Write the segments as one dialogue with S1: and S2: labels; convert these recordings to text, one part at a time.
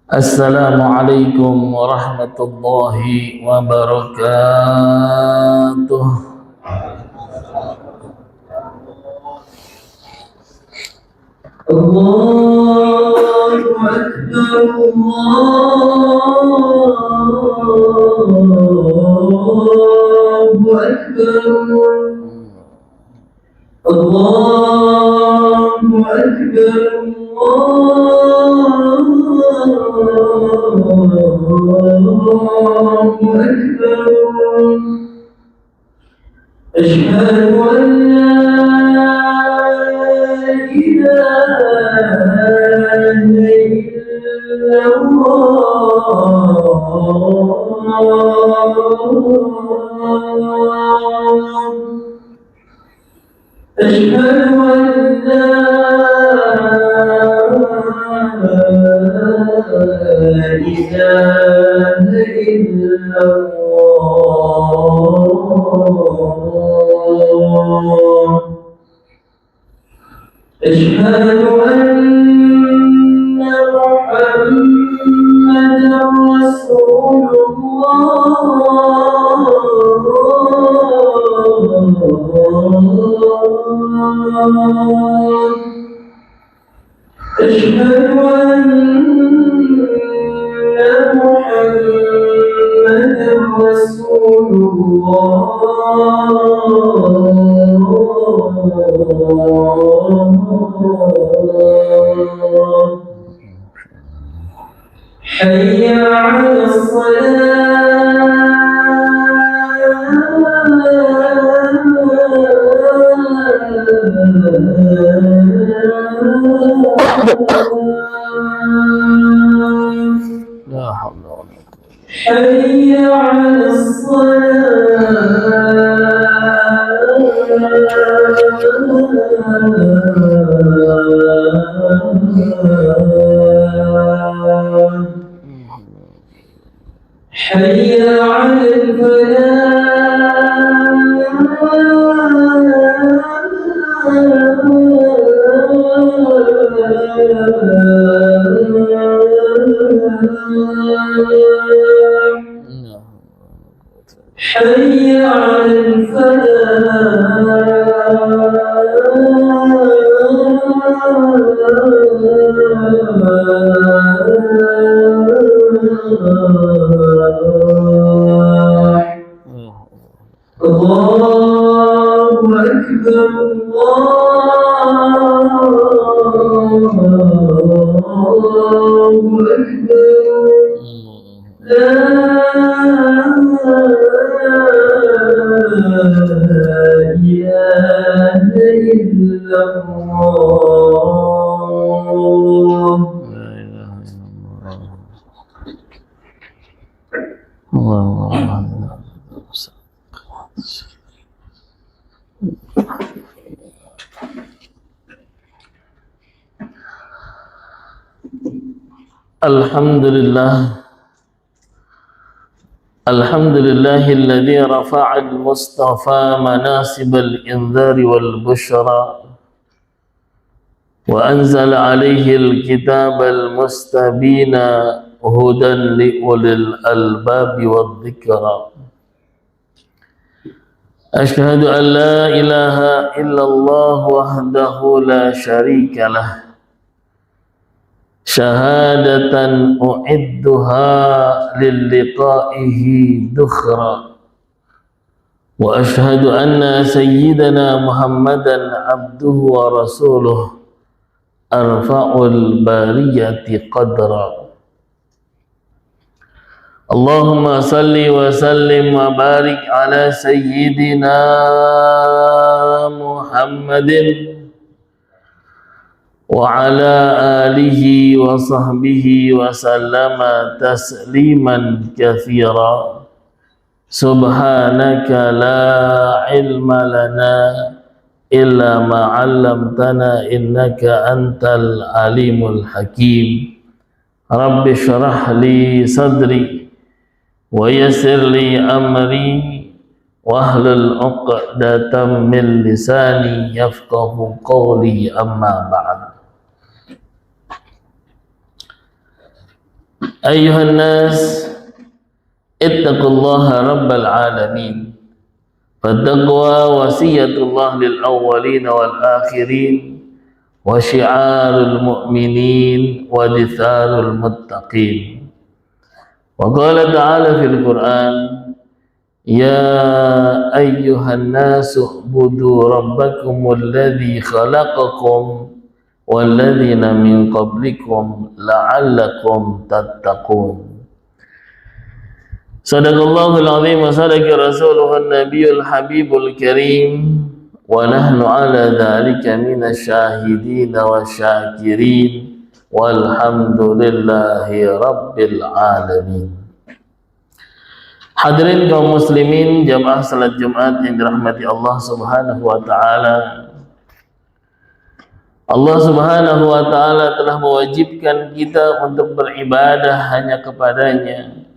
S1: Assalamualaikum warahmatullahi wabarakatuh. Allahu Akbar, Allahu Akbar, Allahu Akbar, Allahu Akbar. Asyhadu an la ilaha illallah. أشهد أن لا إله إلا الله. أشهد أن محمدا رسول الله. أشهد أن محمدا رسول الله. حي على لا حول ولا قوة. حي على حي على حي على الله أكبر، الله أكبر. لا إله إلا الله. لا إله إلا الله. Alhamdulillah. Alhamdulillahilladzi rafa'al mustafa manasibal inzari wal bushra wa anzala alaihil kitabal mustabina hudan liulil albabi wad dhikra. Ashhadu an la ilaha illallah wahdahu la syarika lah, syahadatan u'idduha lilliqa'ihi dukhra. Wa ashhadu anna sayyidana Muhammadan abduhu wa rasuluh arfa'ul bariyati qadra. Allahumma salli wa sallim wa barik ala sayyidina Muhammadin wa ala alihi wa sahbihi wa sallama tasliman katsira. Subhanaka la ilma lana illa ma 'allamtana innaka antal alimul hakim. Rabbi shrah li sadri wa yassir li amri wahlul 'uqdatam min lisani yafqahu qawli, amma ba'd. Ayuhan nas, ittaqullaha rabbal alamin. Fattaqwa wasiyatullah lil awwalin wal akhirin wa syiarul mu'minin wa ditharul muttaqin. Wa qala ta'ala fil Qur'an, ya ayyuhan nasu ubudu rabbakumul ladzi khalaqakum walladzina min qablikum la'allakum tattaqun. Sadaqallahul azim wa sadaqa rasuluhun nabiyul habibul karim wa nahnu ala dhalika minasy syahidin wa syakirin walhamdulillahi rabbil alamin. Hadirin kaum muslimin jamaah salat Jumat yang dirahmati Allah Subhanahu wa taala. Allah Subhanahu wa ta'ala telah mewajibkan kita untuk beribadah hanya kepadanya,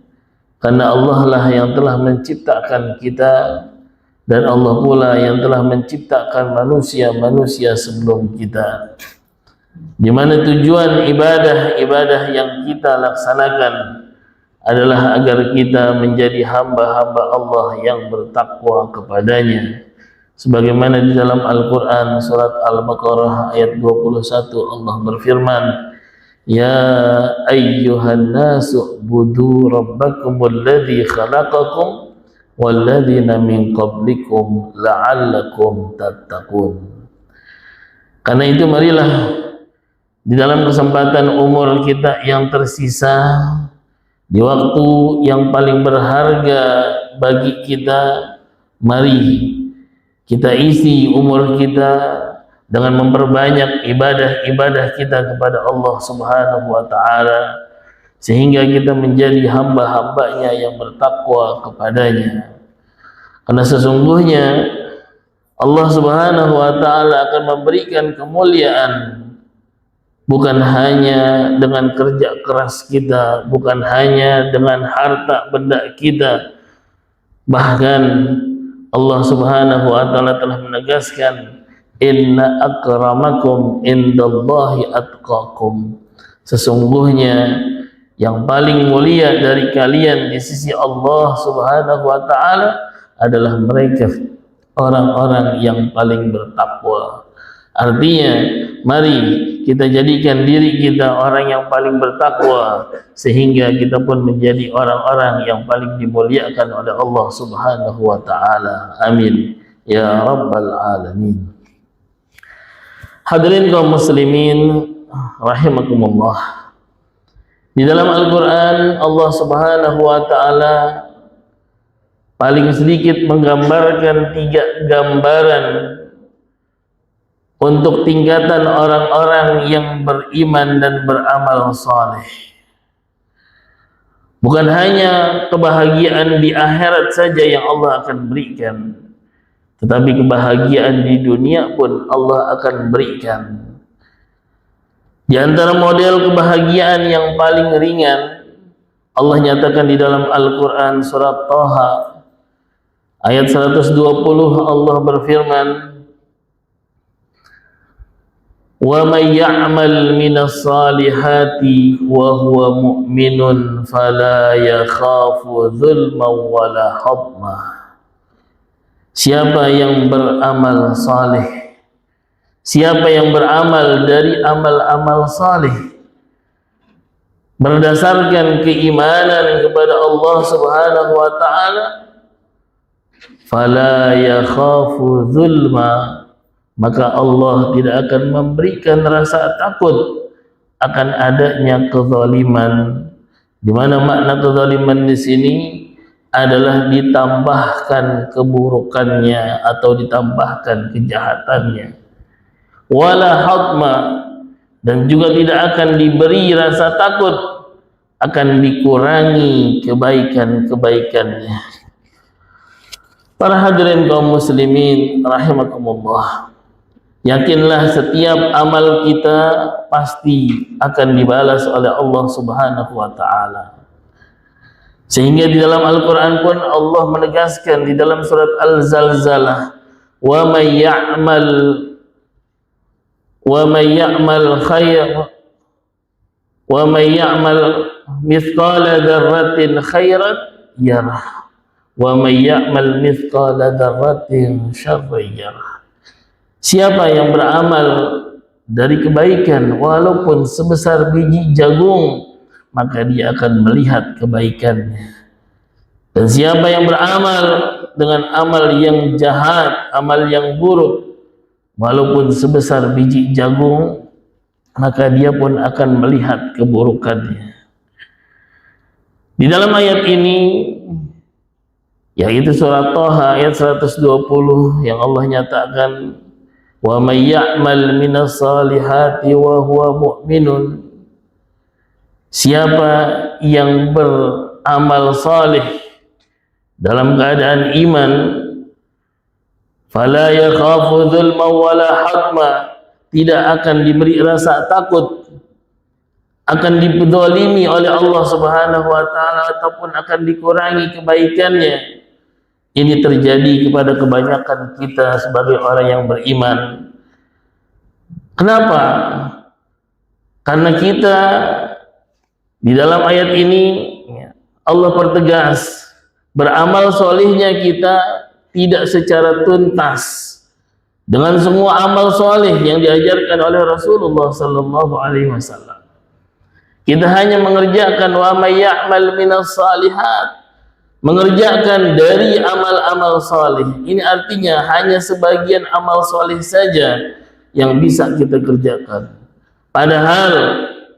S1: karena Allah lah yang telah menciptakan kita, dan Allah pula yang telah menciptakan manusia-manusia sebelum kita. Di mana tujuan ibadah-ibadah yang kita laksanakan adalah agar kita menjadi hamba-hamba Allah yang bertakwa kepadanya. Sebagaimana di dalam Al-Quran surat Al-Baqarah ayat 21 Allah berfirman, ya ayyuhan nasu budu rabbakumul ladzi khalaqakum walladzina min qablikum la'allakum tattaqun. Karena itu marilah di dalam kesempatan umur kita yang tersisa, di waktu yang paling berharga bagi kita, mari kita isi umur kita dengan memperbanyak ibadah-ibadah kita kepada Allah Subhanahu wa ta'ala, sehingga kita menjadi hamba-hambanya yang bertakwa kepadanya. Karena sesungguhnya Allah Subhanahu wa ta'ala akan memberikan kemuliaan bukan hanya dengan kerja keras kita, bukan hanya dengan harta benda kita, bahkan Allah Subhanahu wa ta'ala telah menegaskan, inna akramakum indallahi atqakum. Sesungguhnya yang paling mulia dari kalian di sisi Allah Subhanahu wa ta'ala adalah mereka orang-orang yang paling bertakwa. Artinya, mari kita jadikan diri kita orang yang paling bertakwa, sehingga kita pun menjadi orang-orang yang paling dimuliakan oleh Allah Subhanahu wa ta'ala. Amin ya rabbal alamin. Hadirin kaum muslimin rahimakumullah. Di dalam Al-Quran Allah Subhanahu wa ta'ala paling sedikit menggambarkan 3 gambaran untuk tingkatan orang-orang yang beriman dan beramal saleh. Bukan hanya kebahagiaan di akhirat saja yang Allah akan berikan, tetapi kebahagiaan di dunia pun Allah akan berikan. Di antara model kebahagiaan yang paling ringan, Allah nyatakan di dalam Al-Quran surat Thaha ayat 120, Allah berfirman, wa may ya'mal minas salihati wa huwa mu'minun fala yakhafu dzulman wala hadma. Siapa yang beramal saleh, siapa yang beramal dari amal-amal saleh berdasarkan keimanan kepada Allah Subhanahu wa ta'ala, fala yakhafu dzulma, maka Allah tidak akan memberikan rasa takut akan adanya kezaliman. Di mana makna kezaliman di sini adalah ditambahkan keburukannya atau ditambahkan kejahatannya. Wala hadma, dan juga tidak akan diberi rasa takut akan dikurangi kebaikan-kebaikannya. Para hadirin kaum muslimin rahimakumullah, yakinlah setiap amal kita pasti akan dibalas oleh Allah Subhanahu wa ta'ala. Sehingga di dalam Al-Quran pun Allah menegaskan di dalam surat Al-Zalzalah, wa may ya'mal wa may ya'mal mithqala dzarratin khairan yarah wa may ya'mal mithqala dzarratin syarran yarah. Siapa yang beramal dari kebaikan walaupun sebesar biji jagung, maka dia akan melihat kebaikannya. Dan siapa yang beramal dengan amal yang jahat, amal yang buruk, walaupun sebesar biji jagung, maka dia pun akan melihat keburukannya. Di dalam ayat ini, yaitu surat Thaha ayat 120, yang Allah nyatakan, wa may ya'mal minas salihati wa huwa mu'minun. Siapa yang beramal salih dalam keadaan iman, fala yakhafu dzulma wala hadma, tidak akan diberi rasa takut akan dipedzalimi oleh Allah Subhanahu wa taala ataupun akan dikurangi kebaikannya. Ini terjadi kepada kebanyakan kita sebagai orang yang beriman. Kenapa? Karena kita di dalam ayat ini Allah pertegas, beramal solihnya kita tidak secara tuntas dengan semua amal solih yang diajarkan oleh Rasulullah sallallahu alaihi wasallam. Kita hanya mengerjakan wa may ya'mal minas salihat, mengerjakan dari amal-amal salih. Ini artinya hanya sebagian amal salih saja yang bisa kita kerjakan. Padahal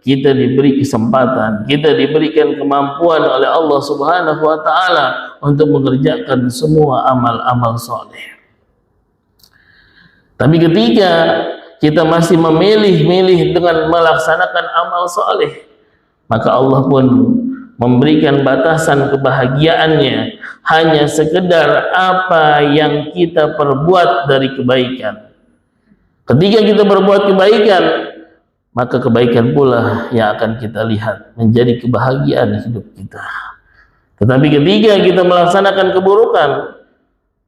S1: kita diberi kesempatan, kita diberikan kemampuan oleh Allah Subhanahu wa taala untuk mengerjakan semua amal-amal saleh. Tapi ketika kita masih memilih-milih dengan melaksanakan amal saleh, maka Allah pun memberikan batasan kebahagiaannya hanya sekedar apa yang kita perbuat dari kebaikan. Ketika kita berbuat kebaikan, maka kebaikan pula yang akan kita lihat menjadi kebahagiaan hidup kita. Tetapi ketika kita melaksanakan keburukan,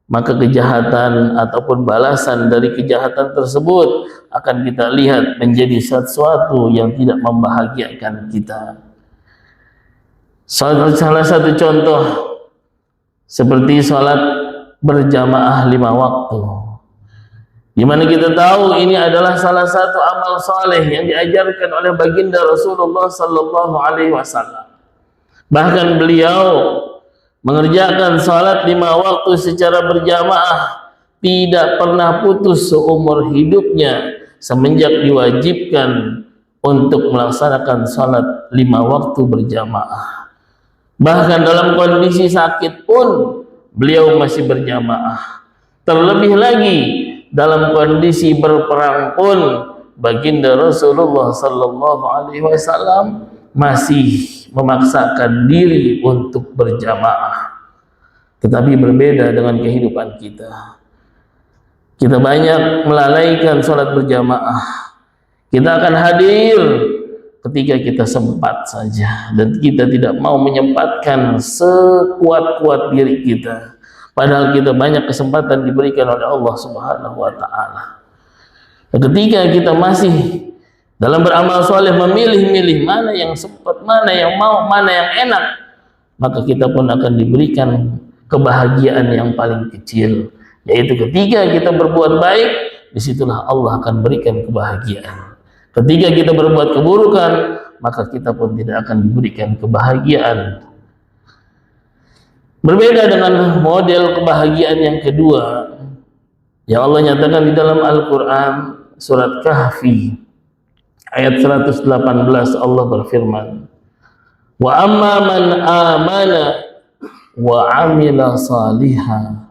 S1: maka kejahatan ataupun balasan dari kejahatan tersebut akan kita lihat menjadi sesuatu yang tidak membahagiakan kita. Salah satu contoh seperti sholat berjamaah 5 waktu, di mana kita tahu ini adalah salah satu amal saleh yang diajarkan oleh baginda Rasulullah sallallahu alaihi wasallam. Bahkan beliau mengerjakan salat 5 waktu secara berjamaah tidak pernah putus seumur hidupnya semenjak diwajibkan untuk melaksanakan salat 5 waktu berjamaah. Bahkan dalam kondisi sakit pun beliau masih berjamaah. Terlebih lagi dalam kondisi berperang pun baginda Rasulullah sallallahu alaihi wasallam masih memaksakan diri untuk berjamaah. Tetapi berbeda dengan kehidupan kita. Kita banyak melalaikan salat berjamaah. Kita akan hadir ketika kita sempat saja, dan kita tidak mau menyempatkan sekuat-kuat diri kita, padahal kita banyak kesempatan diberikan oleh Allah Subhanahu wa taala. Ketika kita masih dalam beramal soleh memilih-milih mana yang sempat, mana yang mau, mana yang enak, maka kita pun akan diberikan kebahagiaan yang paling kecil, yaitu ketika kita berbuat baik, disitulah Allah akan berikan kebahagiaan. Ketika kita berbuat keburukan, maka kita pun tidak akan diberikan kebahagiaan. Berbeda dengan model kebahagiaan yang kedua yang Allah nyatakan di dalam Al-Quran, surat Kahfi ayat 118, Allah berfirman, wa amma man amana wa amila salihan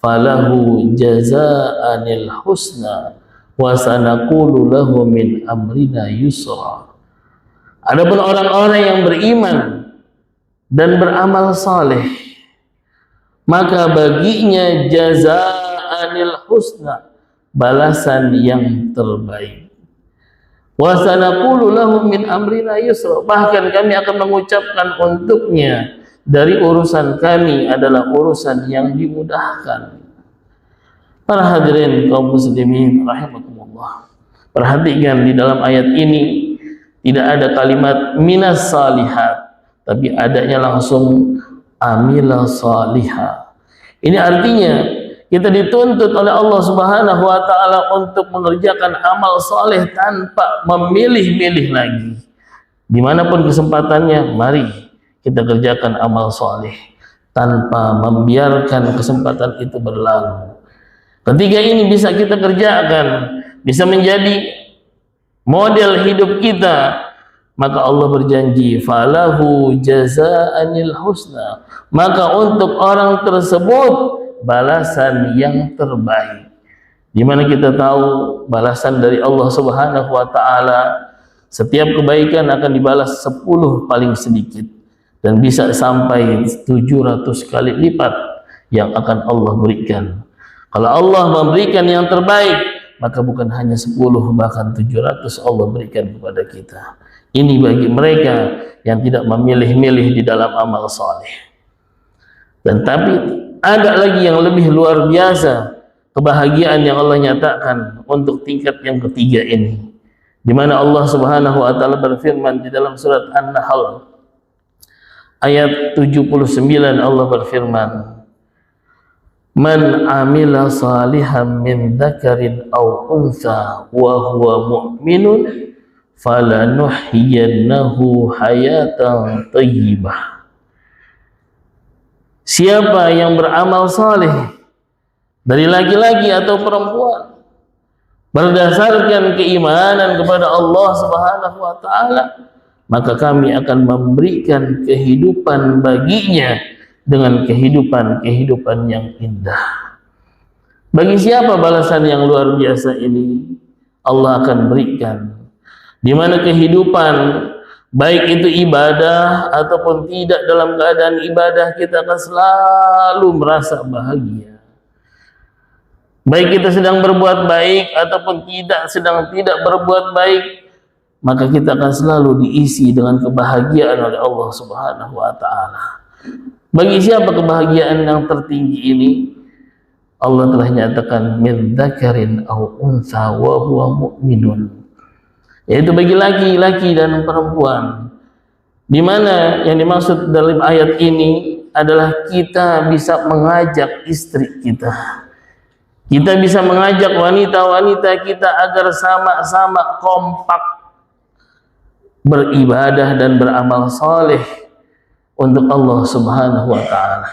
S1: falahu jazaa'anil husna wa sanaqulu lahu min amrina yusra. Adapun orang-orang yang beriman dan beramal saleh, maka baginya jazaa'anil husna, balasan yang terbaik. Wa sanaqulu lahu min amrina yusra, bahkan kami akan mengucapkan untuknya dari urusan kami adalah urusan yang dimudahkan. Para hadirin kaum muslimin rahimakumullah, perhatikan di dalam ayat ini tidak ada kalimat minas salihat, tapi adanya langsung amila salihah. Ini artinya kita dituntut oleh Allah Subhanahu wa taala untuk mengerjakan amal soleh tanpa memilih-milih lagi. Dimanapun kesempatannya, mari kita kerjakan amal soleh tanpa membiarkan kesempatan itu berlalu. Ketika ini bisa kita kerjakan, bisa menjadi model hidup kita, maka Allah berjanji, falahu jazaanil husna, maka untuk orang tersebut balasan yang terbaik. Di mana kita tahu balasan dari Allah Subhanahu wa taala, setiap kebaikan akan dibalas 10 paling sedikit dan bisa sampai 700 kali lipat yang akan Allah berikan. Kalau Allah memberikan yang terbaik, maka bukan hanya 10, bahkan 700 Allah berikan kepada kita. Ini bagi mereka yang tidak memilih-milih di dalam amal soleh. Dan tapi ada lagi yang lebih luar biasa, kebahagiaan yang Allah nyatakan untuk tingkat yang ketiga ini, di mana Allah Subhanahu wa taala berfirman di dalam surat An-Nahl ayat 79, Allah berfirman, man amila salihan min dzakarin aw untha wa huwa mu'minun falanuhyiyannahu hayatan thayyibah. Siapa yang beramal saleh dari laki-laki atau perempuan berdasarkan keimanan kepada Allah Subhanahu wa taala, maka kami akan memberikan kehidupan baginya dengan kehidupan yang indah. Bagi siapa balasan yang luar biasa ini? Allah akan berikan, di mana kehidupan, baik itu ibadah ataupun tidak dalam keadaan ibadah, kita akan selalu merasa bahagia. Baik kita sedang berbuat baik ataupun sedang tidak berbuat baik, maka kita akan selalu diisi dengan kebahagiaan oleh Allah Subhanahu wa taala. Bagi siapa kebahagiaan yang tertinggi ini? Allah telah nyatakan min dzakarin aw untha wa huwa mu'minun, yaitu bagi laki-laki dan perempuan. Di mana yang dimaksud dalam ayat ini adalah kita bisa mengajak istri kita, kita bisa mengajak wanita-wanita kita agar sama-sama kompak beribadah dan beramal saleh untuk Allah Subhanahu wa taala.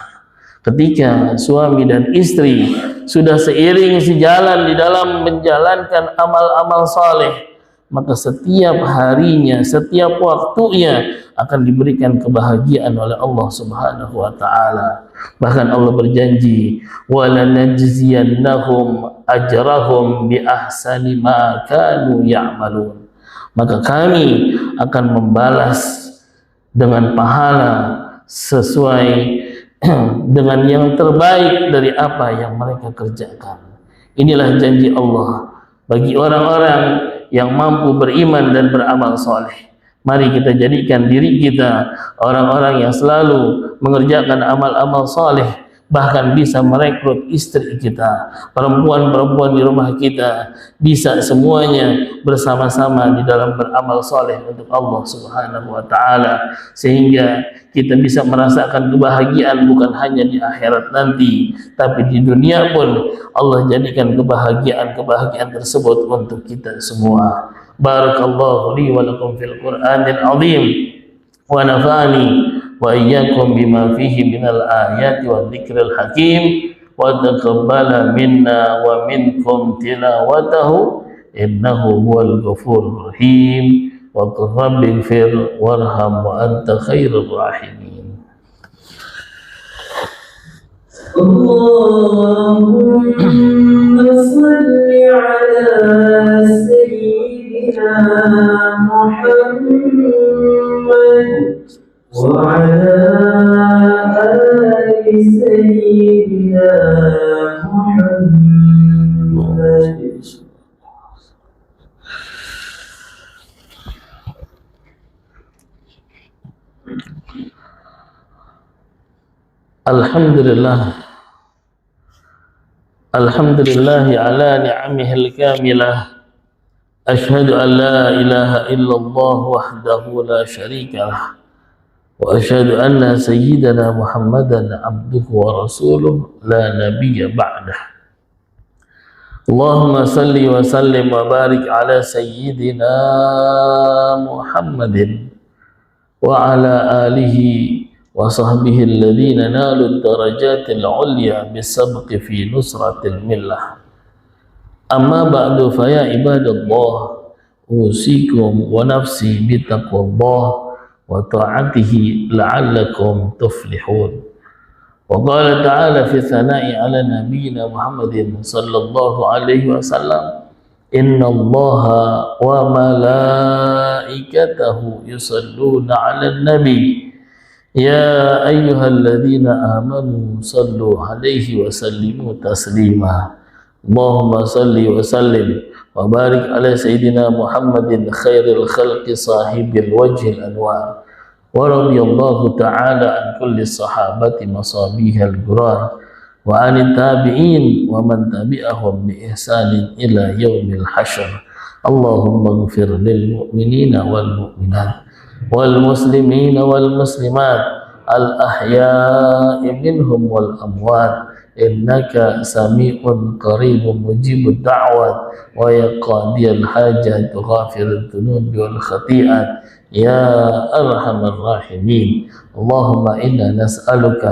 S1: Ketika suami dan istri sudah seiring sejalan di dalam menjalankan amal-amal saleh, maka setiap harinya, setiap waktunya akan diberikan kebahagiaan oleh Allah Subhanahu wa taala. Bahkan Allah berjanji, walanajziyannahum ajrahum bi ahsani ma kanu ya'malun. Maka kami akan membalas dengan pahala sesuai dengan yang terbaik dari apa yang mereka kerjakan. Inilah janji Allah bagi orang-orang yang mampu beriman dan beramal soleh. Mari kita jadikan diri kita orang-orang yang selalu mengerjakan amal-amal soleh, bahkan bisa merekrut istri kita, perempuan-perempuan di rumah kita, bisa semuanya bersama-sama di dalam beramal soleh untuk Allah Subhanahu wa taala, sehingga kita bisa merasakan kebahagiaan bukan hanya di akhirat nanti, tapi di dunia pun Allah jadikan kebahagiaan tersebut untuk kita semua. Barakallahu li wa lakum fil Qur'anil azim wa nafa'ani wa iyyakum bima fihi minal ayati wa dzikril hakim wa taqabbala minna wa minkum tilawatahu innahu huwal ghafurur rahim wa rabbighfir warham wa anta khairur rahimin. Allahumma salli ala sayyidina Muhammad وعلى آل سيدنا محمد. Alhamdulillah, alhamdulillah ala ni'amihil kamilah أشهد أن لا إله إلا الله وحده لا شريك له وأشهد أن سيدنا محمدا عبده ورسوله لا نبي بعده اللهم صل وسلم وبارك على سيدنا محمد وعلى آله وصحبه الذين نالوا الدرجات العليا بالسبق في نصرة الملة أما بعد فيا عباد الله أوصيكم ونفسي بتقوى الله وطاعته لعلكم تفلحون وقال تعالى في الثناء على نبينا محمد صلى الله عليه وسلم إن الله وملائكته يصلون على النبي يا أيها الذين آمنوا صلوا عليه وسلموا تسليما اللهم صل وسلم وبارك على سيدنا محمد خير الخلق صاحب الوجه الأنوار ورضي الله تعالى عن كل الصحابة مصابيح الغرار وعن التابعين ومن تبعهم بإحسان إلى يوم الحشر اللهم اغفر للمؤمنين والمؤمنات والمسلمين والمسلمات الأحياء منهم والأموات إنك سميع قريب مجيب الدعوات ويا قاضي الحاجات غافر الذنوب والخطيئات يا أرحم الراحمين اللهم إنا نسألك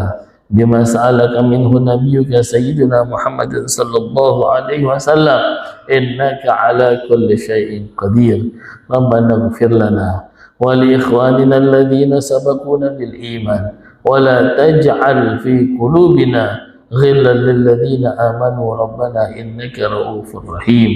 S1: بما سألك منه نبيك سيدنا محمد صلى الله عليه وسلم إنك على كل شيء قدير ربنا اغفر لنا ولإخواننا الذين سبقونا بالإيمان ولا تجعل في قلوبنا غلا للذين آمنوا ربنا إنك رؤوف رحيم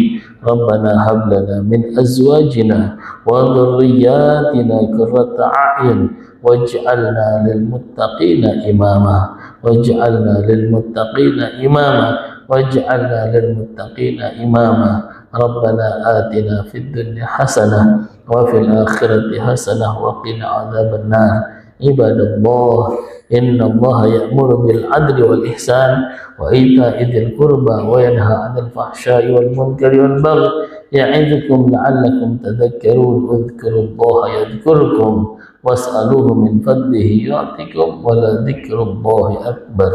S1: ربنا هب لنا من أزواجنا وذرياتنا قرة أعين واجعلنا للمتقين إماما واجعلنا للمتقين إماما واجعلنا للمتقين إماما ربنا آتنا في الدنيا حسنة وفي الآخرة حسنة وقنا عذاب النار عباد الله إن الله يأمر بالعدل والإحسان وإيتاء ذي القربى وينهى عن الفحشاء والمنكر والبغي يعظكم لعلكم تذكرون اذكروا الله يذكركم واسألوه من فضله يعطكم ولذكر الله أكبر.